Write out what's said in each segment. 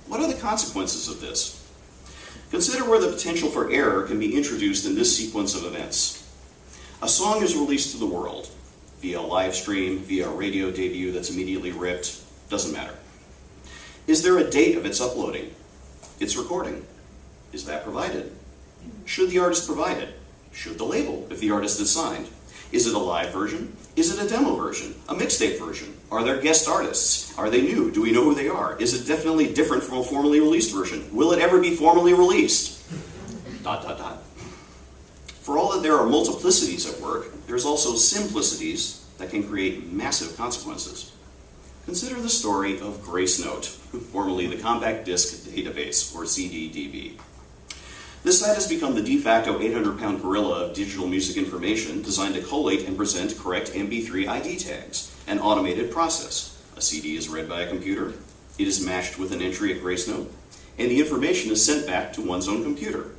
What are the consequences of this? Consider where the potential for error can be introduced in this sequence of events. A song is released to the world, via a live stream, via a radio debut that's immediately ripped, doesn't matter. Is there a date of its uploading? Its recording? Is that provided? Should the artist provide it? Should the label, if the artist is signed? Is it a live version? Is it a demo version? A mixtape version? Are there guest artists? Are they new? Do we know who they are? Is it definitely different from a formally released version? Will it ever be formally released? ... For all that there are multiplicities at work, there's also simplicities that can create massive consequences. Consider the story of Gracenote, formerly the Compact Disc Database, or CD-DB. This site has become the de facto 800-pound gorilla of digital music information designed to collate and present correct MP3 ID tags, an automated process. A CD is read by a computer, it is matched with an entry at Gracenote, and the information is sent back to one's own computer.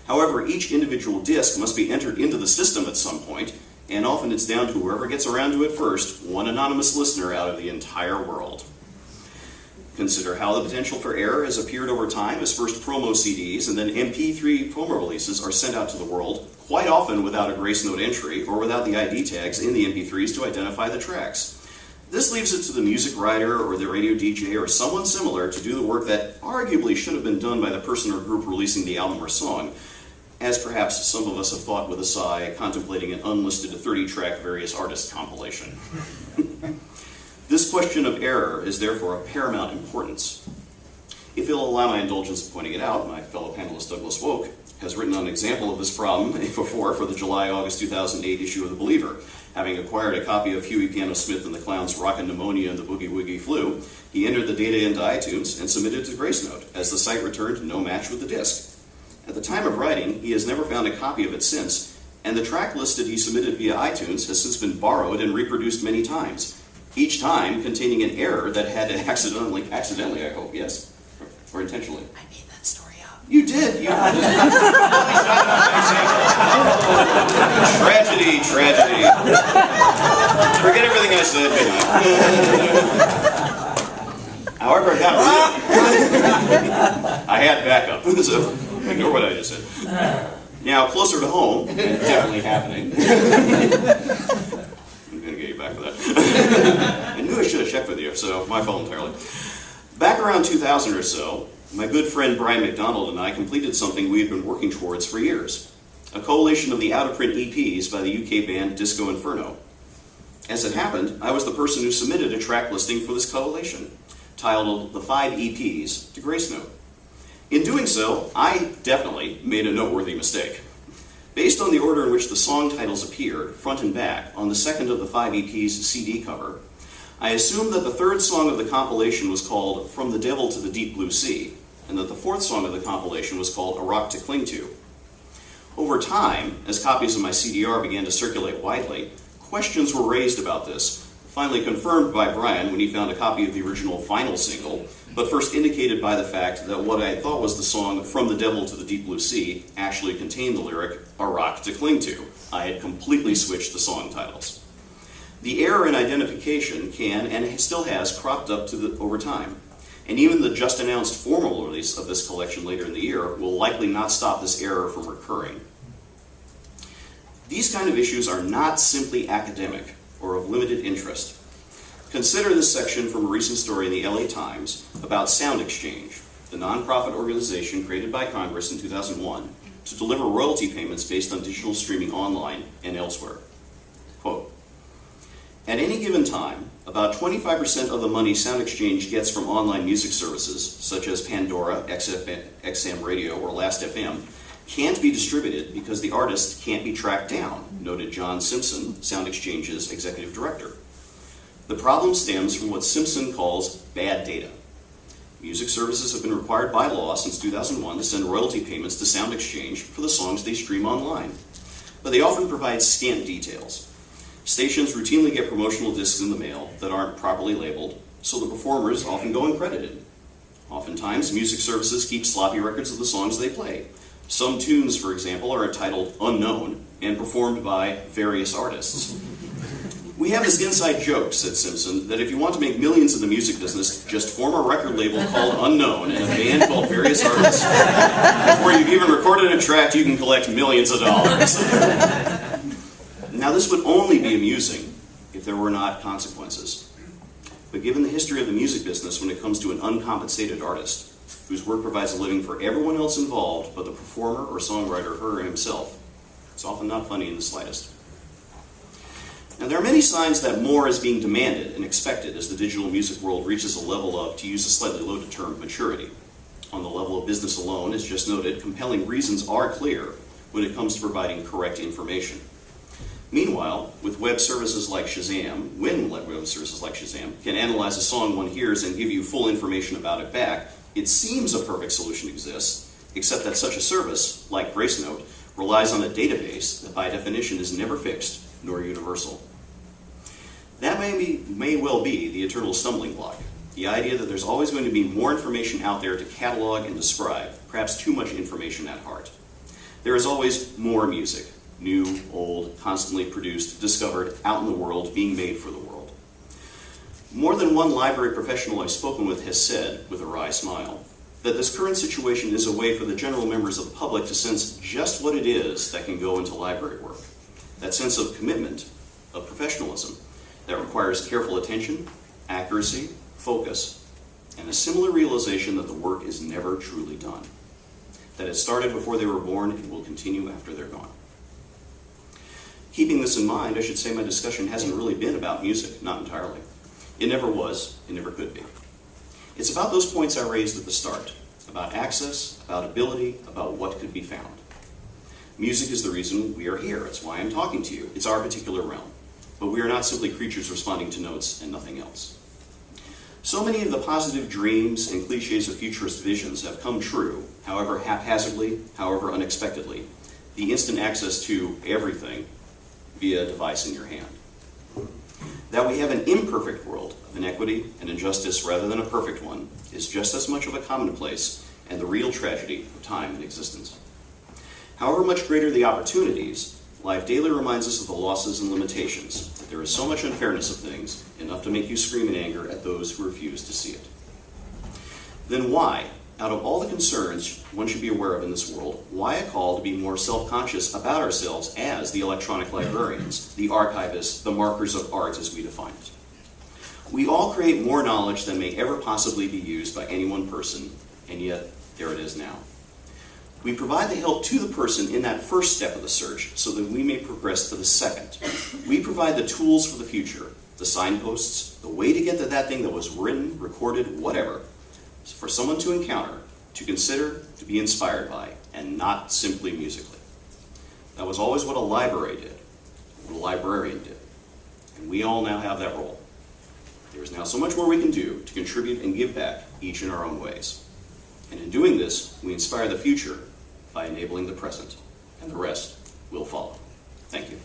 However, each individual disc must be entered into the system at some point, and often it's down to whoever gets around to it first, one anonymous listener out of the entire world. Consider how the potential for error has appeared over time as first promo CDs and then MP3 promo releases are sent out to the world, quite often without a Gracenote entry or without the ID tags in the MP3s to identify the tracks. This leaves it to the music writer or the radio DJ or someone similar to do the work that arguably should have been done by the person or group releasing the album or song, as perhaps some of us have thought with a sigh, contemplating an unlisted 30-track various artist compilation. This question of error is therefore of paramount importance. If you'll allow my indulgence in pointing it out, my fellow panelist Douglas Wolk has written an example of this problem before for the July-August 2008 issue of The Believer. Having acquired a copy of Huey Piano Smith and the Clown's Rockin' Pneumonia and the Boogie Woogie Flu, he entered the data into iTunes and submitted it to Gracenote, as the site returned no match with the disc. At the time of writing, he has never found a copy of it since, and the track listed he submitted via iTunes has since been borrowed and reproduced many times, each time containing an error that had accidentally, I hope, yes, or intentionally. I made that story up. You did. You Tragedy. Forget everything I said. However, I got I had backup, so ignore what I just said. Now, closer to home, and definitely happening. I'm going to get you back for that. I knew I should have checked with you, so my fault entirely. Back around 2000 or so, my good friend Brian McDonald and I completed something we had been working towards for years, a collation of the out-of-print EPs by the UK band Disco Inferno. As it happened, I was the person who submitted a track listing for this collation, titled The 5 EPs to Gracenote. In doing so, I definitely made a noteworthy mistake. Based on the order in which the song titles appeared, front and back, on the second of the 5 EPs CD cover, I assumed that the third song of the compilation was called From the Devil to the Deep Blue Sea, and that the fourth song of the compilation was called A Rock to Cling To. Over time, as copies of my CDR began to circulate widely, questions were raised about this, finally confirmed by Brian when he found a copy of the original vinyl single, but first indicated by the fact that what I thought was the song From the Devil to the Deep Blue Sea actually contained the lyric, A Rock to Cling To. I had completely switched the song titles. The error in identification can, and still has, cropped up over time. And even the just-announced formal release of this collection later in the year will likely not stop this error from recurring. These kind of issues are not simply academic or of limited interest. Consider this section from a recent story in the LA Times about Sound Exchange, the nonprofit organization created by Congress in 2001 to deliver royalty payments based on digital streaming online and elsewhere. Quote, at any given time, about 25% of the money Sound Exchange gets from online music services, such as Pandora, XM Radio, or Last.fm, can't be distributed because the artist can't be tracked down, noted John Simpson, Sound Exchange's executive director. The problem stems from what Simpson calls bad data. Music services have been required by law since 2001 to send royalty payments to Sound Exchange for the songs they stream online, but they often provide scant details. Stations routinely get promotional discs in the mail that aren't properly labeled, so the performers often go uncredited. Oftentimes, music services keep sloppy records of the songs they play. Some tunes, for example, are entitled Unknown and performed by various artists. We have this inside joke, said Simpson, that if you want to make millions in the music business, just form a record label called Unknown and a band called Various Artists. Before you've even recorded a track, you can collect millions of dollars. Now, this would only be amusing if there were not consequences. But given the history of the music business when it comes to an uncompensated artist, whose work provides a living for everyone else involved but the performer or songwriter, her or himself, it's often not funny in the slightest. Now, there are many signs that more is being demanded and expected as the digital music world reaches a level of, to use a slightly loaded term, maturity. On the level of business alone, as just noted, compelling reasons are clear when it comes to providing correct information. Meanwhile, with web services like Shazam, when web services like Shazam can analyze a song one hears and give you full information about it back, it seems a perfect solution exists, except that such a service, like GraceNote, relies on a database that by definition is never fixed nor universal. That may well be the eternal stumbling block, the idea that there's always going to be more information out there to catalog and describe, perhaps too much information at heart. There is always more music, new, old, constantly produced, discovered, out in the world, being made for the world. More than one library professional I've spoken with has said, with a wry smile, that this current situation is a way for the general members of the public to sense just what it is that can go into library work. That sense of commitment, of professionalism, that requires careful attention, accuracy, focus, and a similar realization that the work is never truly done. That it started before they were born and will continue after they're gone. Keeping this in mind, I should say my discussion hasn't really been about music, not entirely. It never was, it never could be. It's about those points I raised at the start, about access, about ability, about what could be found. Music is the reason we are here. It's why I'm talking to you. It's our particular realm. But we are not simply creatures responding to notes and nothing else. So many of the positive dreams and cliches of futurist visions have come true, however haphazardly, however unexpectedly. The instant access to everything via a device in your hand. That we have an imperfect world of inequity and injustice rather than a perfect one is just as much of a commonplace and the real tragedy of time and existence. However much greater the opportunities, life daily reminds us of the losses and limitations, that there is so much unfairness of things, enough to make you scream in anger at those who refuse to see it. Then why, out of all the concerns one should be aware of in this world, why a call to be more self-conscious about ourselves as the electronic librarians, the archivists, the markers of art as we define it? We all create more knowledge than may ever possibly be used by any one person, and yet there it is now. We provide the help to the person in that first step of the search so that we may progress to the second. We provide the tools for the future, the signposts, the way to get to that thing that was written, recorded, whatever, for someone to encounter, to consider, to be inspired by, and not simply musically. That was always what a library did, what a librarian did. And we all now have that role. There is now so much more we can do to contribute and give back, each in our own ways. And in doing this, we inspire the future by enabling the present, and the rest will follow. Thank you.